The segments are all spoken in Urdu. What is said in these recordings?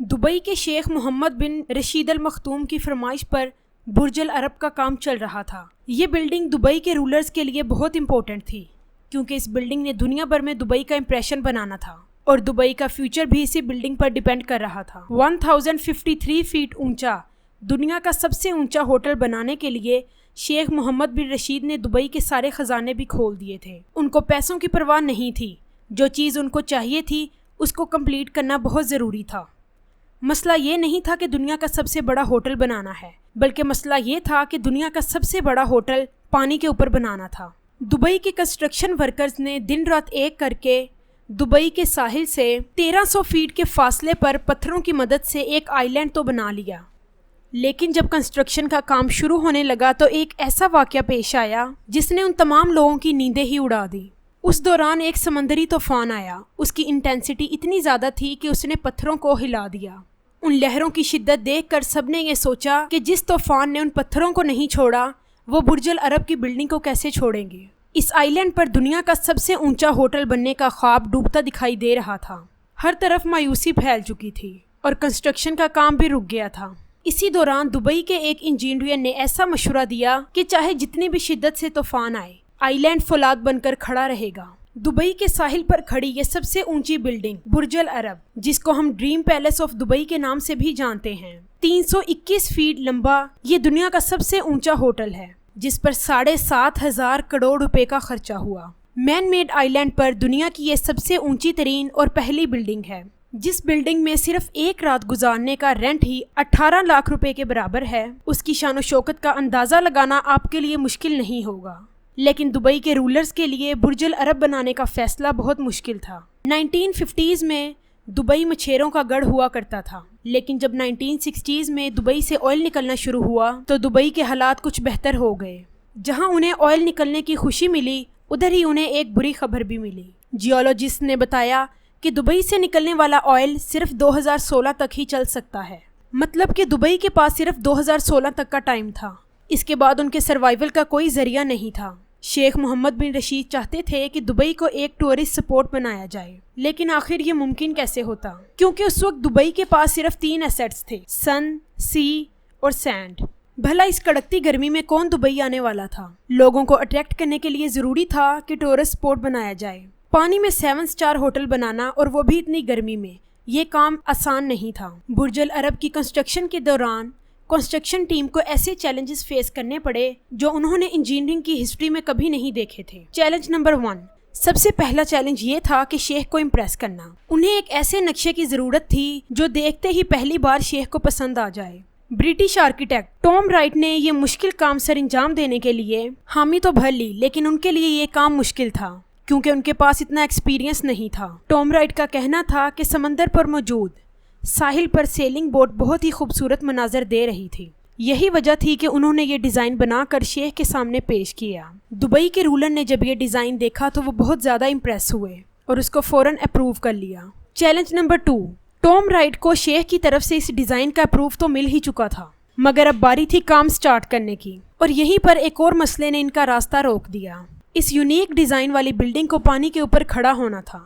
دبئی کے شیخ محمد بن رشید المختوم کی فرمائش پر برج العرب کا کام چل رہا تھا۔ یہ بلڈنگ دبئی کے رولرز کے لیے بہت امپورٹنٹ تھی کیونکہ اس بلڈنگ نے دنیا بھر میں دبئی کا امپریشن بنانا تھا اور دبئی کا فیوچر بھی اسی بلڈنگ پر ڈیپینڈ کر رہا تھا۔ 1053 فیٹ اونچا دنیا کا سب سے اونچا ہوٹل بنانے کے لیے شیخ محمد بن رشید نے دبئی کے سارے خزانے بھی کھول دیے تھے۔ ان کو پیسوں کی پرواہ نہیں تھی، جو چیز ان کو چاہیے تھی اس کو کمپلیٹ کرنا بہت ضروری تھا۔ مسئلہ یہ نہیں تھا کہ دنیا کا سب سے بڑا ہوٹل بنانا ہے، بلکہ مسئلہ یہ تھا کہ دنیا کا سب سے بڑا ہوٹل پانی کے اوپر بنانا تھا۔ دبئی کے کنسٹرکشن ورکرز نے دن رات ایک کر کے دبئی کے ساحل سے 1300 فیٹ کے فاصلے پر پتھروں کی مدد سے ایک آئی لینڈ تو بنا لیا، لیکن جب کنسٹرکشن کا کام شروع ہونے لگا تو ایک ایسا واقعہ پیش آیا جس نے ان تمام لوگوں کی نیندیں ہی اڑا دی۔ اس دوران ایک سمندری طوفان آیا۔ اس کی انٹینسٹی اتنی زیادہ تھی کہ اس نے پتھروں کو ہلا دیا۔ ان لہروں کی شدت دیکھ کر سب نے یہ سوچا کہ جس طوفان نے ان پتھروں کو نہیں چھوڑا وہ برج العرب کی بلڈنگ کو کیسے چھوڑیں گے۔ اس آئی لینڈ پر دنیا کا سب سے اونچا ہوٹل بننے کا خواب ڈوبتا دکھائی دے رہا تھا۔ ہر طرف مایوسی پھیل چکی تھی اور کنسٹرکشن کا کام بھی رک گیا تھا۔ اسی دوران دبئی کے ایک انجینئر نے ایسا مشورہ دیا کہ چاہے جتنی بھی شدت سے طوفان آئے، آئی لینڈ فولاد بن کر کھڑا رہے گا۔ دبئی کے ساحل پر کھڑی یہ سب سے اونچی بلڈنگ برج العرب، جس کو ہم ڈریم پیلیس آف دبئی کے نام سے بھی جانتے ہیں، 321 فیٹ لمبا یہ دنیا کا سب سے اونچا ہوٹل ہے، جس پر 7,500 کروڑ روپے کا خرچہ ہوا۔ مین میڈ آئی لینڈ پر دنیا کی یہ سب سے اونچی ترین اور پہلی بلڈنگ ہے، جس بلڈنگ میں صرف ایک رات گزارنے کا رینٹ ہی 18 لاکھ روپے کے برابر ہے۔ اس کی شان و شوکت کا اندازہ لگانا آپ کے لیے مشکل نہیں ہوگا، لیکن دبئی کے رولرز کے لیے برج العرب بنانے کا فیصلہ بہت مشکل تھا۔ 1950s میں دبئی مچھیروں کا گڑھ ہوا کرتا تھا، لیکن جب 1960s میں دبئی سے آئل نکلنا شروع ہوا تو دبئی کے حالات کچھ بہتر ہو گئے۔ جہاں انہیں آئل نکلنے کی خوشی ملی، ادھر ہی انہیں ایک بری خبر بھی ملی۔ جیولوجسٹ نے بتایا کہ دبئی سے نکلنے والا آئل صرف 2016 تک ہی چل سکتا ہے، مطلب کہ دبئی کے پاس صرف 2016 تک کا ٹائم تھا۔ اس کے بعد ان کے سروائیول کا کوئی ذریعہ نہیں تھا۔ شیخ محمد بن رشید چاہتے تھے کہ دبئی کو ایک ٹورسٹ سپورٹ بنایا جائے، لیکن آخر یہ ممکن کیسے ہوتا، کیونکہ اس وقت دبئی کے پاس صرف 3 ایسٹس تھے، سن، سی اور سینڈ۔ بھلا اس کڑکتی گرمی میں کون دبئی آنے والا تھا؟ لوگوں کو اٹریکٹ کرنے کے لیے ضروری تھا کہ ٹورسٹ سپورٹ بنایا جائے۔ پانی میں 7 سٹار ہوٹل بنانا اور وہ بھی اتنی گرمی میں، یہ کام آسان نہیں تھا۔ برج العرب کی کنسٹرکشن کے دوران کنسٹرکشن ٹیم کو ایسے چیلنجز فیس کرنے پڑے جو انہوں نے انجینئرنگ کی ہسٹری میں کبھی نہیں دیکھے تھے۔ چیلنج نمبر 1، سب سے پہلا چیلنج یہ تھا کہ شیخ کو امپریس کرنا۔ انہیں ایک ایسے نقشے کی ضرورت تھی جو دیکھتے ہی پہلی بار شیخ کو پسند آ جائے۔ برٹش آرکیٹیکٹ ٹام رائٹ نے یہ مشکل کام سر انجام دینے کے لیے حامی تو بھر لی، لیکن ان کے لیے یہ کام مشکل تھا کیونکہ ان کے پاس اتنا ایکسپیرینس نہیں تھا۔ ٹام رائٹ کا کہنا تھا کہ سمندر پر موجود ساحل پر سیلنگ بوٹ بہت ہی خوبصورت مناظر دے رہی تھی۔ یہی وجہ تھی کہ انہوں نے یہ ڈیزائن بنا کر شیخ کے سامنے پیش کیا۔ دبئی کے رولر نے جب یہ ڈیزائن دیکھا تو وہ بہت زیادہ امپریس ہوئے اور اس کو فوراً اپروو کر لیا۔ چیلنج نمبر 2، ٹام رائٹ کو شیخ کی طرف سے اس ڈیزائن کا اپروو تو مل ہی چکا تھا، مگر اب باری تھی کام سٹارٹ کرنے کی، اور یہیں پر ایک اور مسئلے نے ان کا راستہ روک دیا۔ اس یونیک ڈیزائن والی بلڈنگ کو پانی کے اوپر کھڑا ہونا تھا۔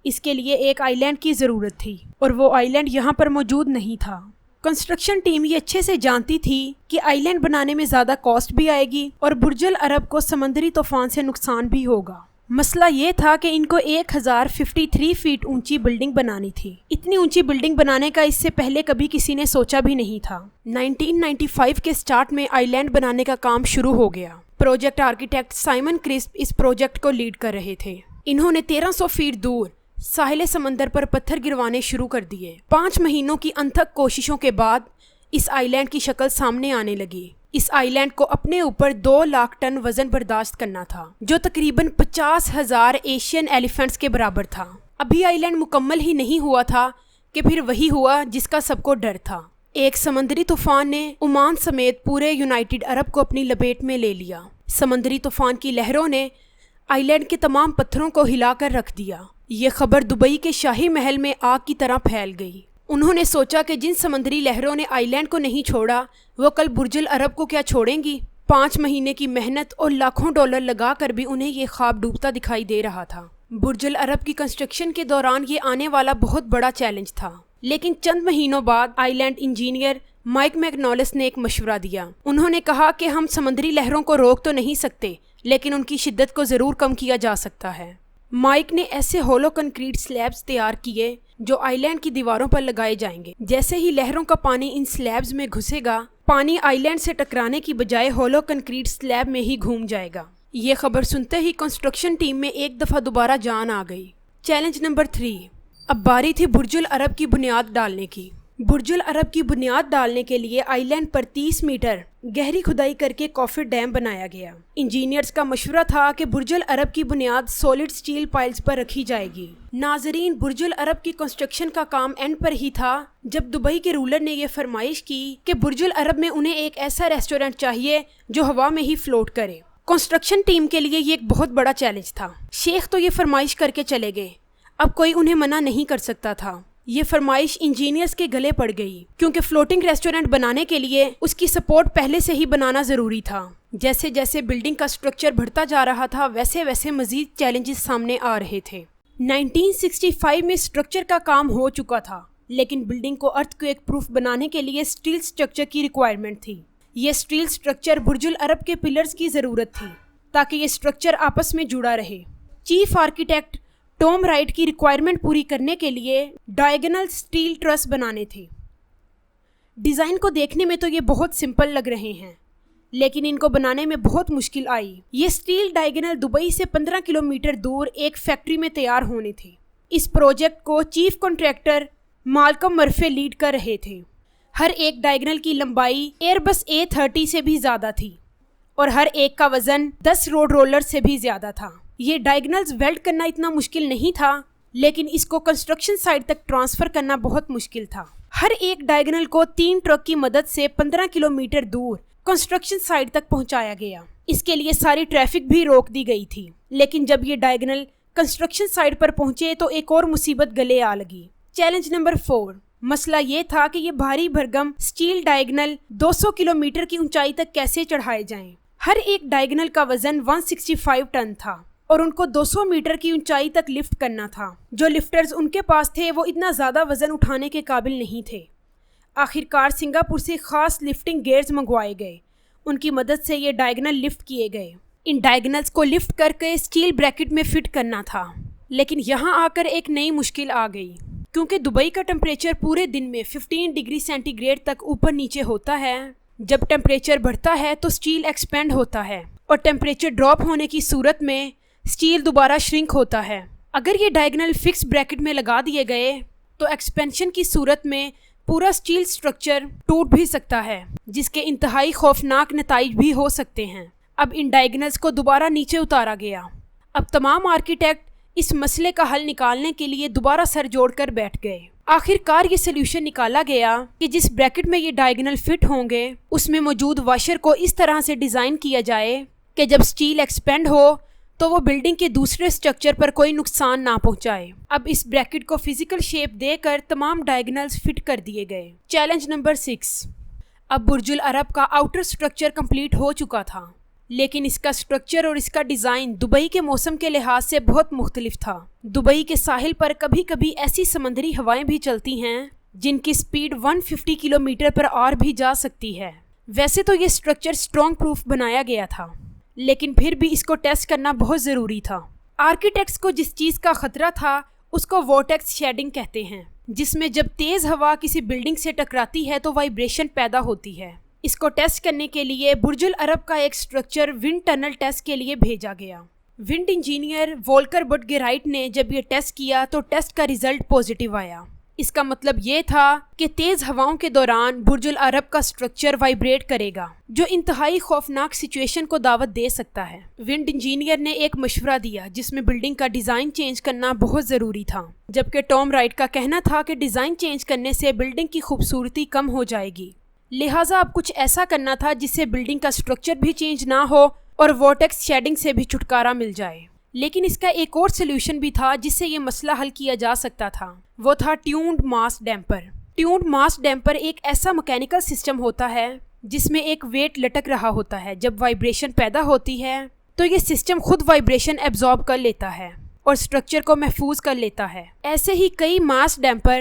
اس کے لیے ایک آئی لینڈ کی ضرورت تھی اور وہ آئی لینڈ یہاں پر موجود نہیں تھا۔ کنسٹرکشن ٹیم یہ اچھے سے جانتی تھی کہ آئی لینڈ بنانے میں زیادہ کاسٹ بھی آئے گی اور برج العرب کو سمندری طوفان سے نقصان بھی ہوگا۔ مسئلہ یہ تھا کہ ان کو 1053 فیٹ اونچی بلڈنگ بنانی تھی۔ اتنی اونچی بلڈنگ بنانے کا اس سے پہلے کبھی کسی نے سوچا بھی نہیں تھا۔ 1995 کے سٹارٹ میں آئی لینڈ بنانے کا کام شروع ہو گیا۔ پروجیکٹ آرکیٹیکٹ سائمن کرسپ اس پروجیکٹ کو لیڈ کر رہے تھے۔ انہوں نے 1300 فیٹ دور ساحل سمندر پر پتھر گروانے شروع کر دیے۔ 5 مہینوں کی انتھک کوششوں کے بعد اس آئی لینڈ کی شکل سامنے آنے لگی۔ اس آئی لینڈ کو اپنے اوپر 2 لاکھ ٹن وزن برداشت کرنا تھا، جو تقریباً 50,000 ایشین ایلیفنٹس کے برابر تھا۔ ابھی آئی لینڈ مکمل ہی نہیں ہوا تھا کہ پھر وہی ہوا جس کا سب کو ڈر تھا۔ ایک سمندری طوفان نے عمان سمیت پورے یونائٹڈ عرب کو اپنی لپیٹ میں لے لیا۔ سمندری طوفان کی لہروں نے آئی لینڈ کے تمام پتھروں کو ہلا کر رکھ دیا۔ یہ خبر دبئی کے شاہی محل میں آگ کی طرح پھیل گئی۔ انہوں نے سوچا کہ جن سمندری لہروں نے آئی لینڈ کو نہیں چھوڑا وہ کل برج العرب کو کیا چھوڑیں گی۔ 5 مہینے کی محنت اور لاکھوں ڈالر لگا کر بھی انہیں یہ خواب ڈوبتا دکھائی دے رہا تھا۔ برج العرب کی کنسٹرکشن کے دوران یہ آنے والا بہت بڑا چیلنج تھا، لیکن چند مہینوں بعد آئی لینڈ انجینئر مائک میکنالس نے ایک مشورہ دیا۔ انہوں نے کہا کہ ہم سمندری لہروں کو روک تو نہیں سکتے، لیکن ان کی شدت کو ضرور کم کیا جا سکتا ہے۔ مائک نے ایسے ہولو کنکریٹ سلیبز تیار کیے جو آئی لینڈ کی دیواروں پر لگائے جائیں گے۔ جیسے ہی لہروں کا پانی ان سلیبز میں گھسے گا، پانی آئی لینڈ سے ٹکرانے کی بجائے ہولو کنکریٹ سلیب میں ہی گھوم جائے گا۔ یہ خبر سنتے ہی کنسٹرکشن ٹیم میں ایک دفعہ دوبارہ جان آ گئی۔ چیلنج نمبر 3، اب باری تھی برج العرب کی بنیاد ڈالنے کی۔ برج العرب کی بنیاد ڈالنے کے لیے آئی لینڈ پر 30 میٹر گہری کھدائی کر کے کافر ڈیم بنایا گیا۔ انجینئرز کا مشورہ تھا کہ برج العرب کی بنیاد سولڈ سٹیل پائلز پر رکھی جائے گی۔ ناظرین، برج العرب کی کنسٹرکشن کا کام اینڈ پر ہی تھا جب دبئی کے رولر نے یہ فرمائش کی کہ برج العرب میں انہیں ایک ایسا ریسٹورنٹ چاہیے جو ہوا میں ہی فلوٹ کرے۔ کنسٹرکشن ٹیم کے لیے یہ ایک بہت بڑا چیلنج تھا۔ شیخ تو یہ فرمائش کر کے چلے گئے، اب کوئی انہیں منع نہیں کر سکتا تھا۔ یہ فرمائش انجینئرز کے گلے پڑ گئی کیونکہ فلوٹنگ ریسٹورنٹ بنانے کے لیے اس کی سپورٹ پہلے سے ہی بنانا ضروری تھا۔ جیسے جیسے بلڈنگ کا سٹرکچر بڑھتا جا رہا تھا، ویسے ویسے مزید چیلنجز سامنے آ رہے تھے۔ 1965 میں سٹرکچر کا کام ہو چکا تھا، لیکن بلڈنگ کو ارتھ کویک پروف بنانے کے لیے سٹیل سٹرکچر کی ریکوائرمنٹ تھی۔ یہ سٹیل سٹرکچر برج العرب کے پلرز کی ضرورت تھی تاکہ یہ سٹرکچر آپس میں جڑا رہے۔ چیف آرکیٹیکٹ ٹام رائٹ کی ریکوائرمنٹ پوری کرنے کے لیے ڈائیگنل سٹیل ٹرس بنانے تھے۔ ڈیزائن کو دیکھنے میں تو یہ بہت سمپل لگ رہے ہیں، لیکن ان کو بنانے میں بہت مشکل آئی۔ یہ سٹیل ڈائیگنل دبئی سے 15 کلومیٹر دور ایک فیکٹری میں تیار ہونے تھے۔ اس پروجیکٹ کو چیف کنٹریکٹر مالکم مرفے لیڈ کر رہے تھے۔ ہر ایک ڈائیگنل کی لمبائی ایئر بس A30 سے بھی زیادہ تھی اور ہر ایک کا وزن 10 روڈ رولر سے بھی زیادہ تھا۔ یہ ڈائیگنلز ویلڈ کرنا اتنا مشکل نہیں تھا، لیکن اس کو کنسٹرکشن سائٹ تک ٹرانسفر کرنا بہت مشکل تھا۔ ہر ایک ڈائیگنل کو 3 ٹرک کی مدد سے 15 کلومیٹر دور کنسٹرکشن سائٹ تک پہنچایا گیا۔ اس کے لیے ساری ٹریفک بھی روک دی گئی تھی، لیکن جب یہ ڈائیگنل کنسٹرکشن سائٹ پر پہنچے تو ایک اور مصیبت گلے آ لگی۔ چیلنج نمبر 4، مسئلہ یہ تھا کہ یہ بھاری بھرگم سٹیل ڈائیگنل 200 کلومیٹر کی اونچائی تک کیسے چڑھائے جائیں۔ ہر ایک ڈائیگنل کا وزن 165 ٹن تھا اور ان کو 200 میٹر کی اونچائی تک لفٹ کرنا تھا۔ جو لفٹرز ان کے پاس تھے وہ اتنا زیادہ وزن اٹھانے کے قابل نہیں تھے۔ آخر کار سنگاپور سے خاص لفٹنگ گیئرز منگوائے گئے۔ ان کی مدد سے یہ ڈائیگنل لفٹ کیے گئے۔ ان ڈائیگنلز کو لفٹ کر کے سٹیل بریکٹ میں فٹ کرنا تھا، لیکن یہاں آ کر ایک نئی مشکل آ گئی۔ کیونکہ دبئی کا ٹمپریچر پورے دن میں 15 ڈگری سینٹی گریڈ تک اوپر نیچے ہوتا ہے۔ جب ٹمپریچر بڑھتا ہے تو سٹیل ایکسپینڈ ہوتا ہے اور ٹمپریچر ڈراپ ہونے کی صورت میں سٹیل دوبارہ شرنک ہوتا ہے۔ اگر یہ ڈائیگنل فکس بریکٹ میں لگا دیے گئے تو ایکسپینشن کی صورت میں پورا سٹیل سٹرکچر ٹوٹ بھی سکتا ہے، جس کے انتہائی خوفناک نتائج بھی ہو سکتے ہیں۔ اب ان ڈائیگنلز کو دوبارہ نیچے اتارا گیا۔ اب تمام آرکیٹیکٹ اس مسئلے کا حل نکالنے کے لیے دوبارہ سر جوڑ کر بیٹھ گئے۔ آخر کار یہ سلیوشن نکالا گیا کہ جس بریکٹ میں یہ ڈائیگنل فٹ ہوں گے اس میں موجود واشر کو اس طرح سے ڈیزائن کیا جائے کہ جب سٹیل ایکسپینڈ ہو تو وہ بلڈنگ کے دوسرے سٹرکچر پر کوئی نقصان نہ پہنچائے۔ اب اس بریکٹ کو فزیکل شیپ دے کر تمام ڈائیگنلز فٹ کر دیے گئے۔ چیلنج نمبر 6، اب برج العرب کا آؤٹر سٹرکچر کمپلیٹ ہو چکا تھا، لیکن اس کا سٹرکچر اور اس کا ڈیزائن دبئی کے موسم کے لحاظ سے بہت مختلف تھا۔ دبئی کے ساحل پر کبھی کبھی ایسی سمندری ہوائیں بھی چلتی ہیں جن کی سپیڈ 150 کلومیٹر پر آور بھی جا سکتی ہے۔ ویسے تو یہ سٹرکچر سٹرونگ پروف بنایا گیا تھا، لیکن پھر بھی اس کو ٹیسٹ کرنا بہت ضروری تھا۔ آرکیٹیکٹس کو جس چیز کا خطرہ تھا اس کو وورٹیکس شیڈنگ کہتے ہیں، جس میں جب تیز ہوا کسی بلڈنگ سے ٹکراتی ہے تو وائبریشن پیدا ہوتی ہے۔ اس کو ٹیسٹ کرنے کے لیے برج العرب کا ایک سٹرکچر ونڈ ٹنل ٹیسٹ کے لیے بھیجا گیا۔ ونڈ انجینئر وولکر بٹ گیرائٹ نے جب یہ ٹیسٹ کیا تو ٹیسٹ کا ریزلٹ پوزیٹیو آیا۔ اس کا مطلب یہ تھا کہ تیز ہواؤں کے دوران برج العرب کا سٹرکچر وائبریٹ کرے گا، جو انتہائی خوفناک سچویشن کو دعوت دے سکتا ہے۔ ونڈ انجینئر نے ایک مشورہ دیا جس میں بلڈنگ کا ڈیزائن چینج کرنا بہت ضروری تھا، جبکہ ٹام رائٹ کا کہنا تھا کہ ڈیزائن چینج کرنے سے بلڈنگ کی خوبصورتی کم ہو جائے گی، لہٰذا اب کچھ ایسا کرنا تھا جس سے بلڈنگ کا سٹرکچر بھی چینج نہ ہو اور وورٹیکس شیڈنگ سے بھی چھٹکارا مل جائے۔ لیکن اس کا ایک اور سلیوشن بھی تھا جس سے یہ مسئلہ حل کیا جا سکتا تھا، وہ تھا ٹیونڈ ماس ڈیمپر۔ ٹیونڈ ماس ڈیمپر ایک ایسا مکینیکل سسٹم ہوتا ہے جس میں ایک ویٹ لٹک رہا ہوتا ہے۔ جب وائبریشن پیدا ہوتی ہے تو یہ سسٹم خود وائبریشن ایبزارب کر لیتا ہے اور سٹرکچر کو محفوظ کر لیتا ہے۔ ایسے ہی کئی ماس ڈیمپر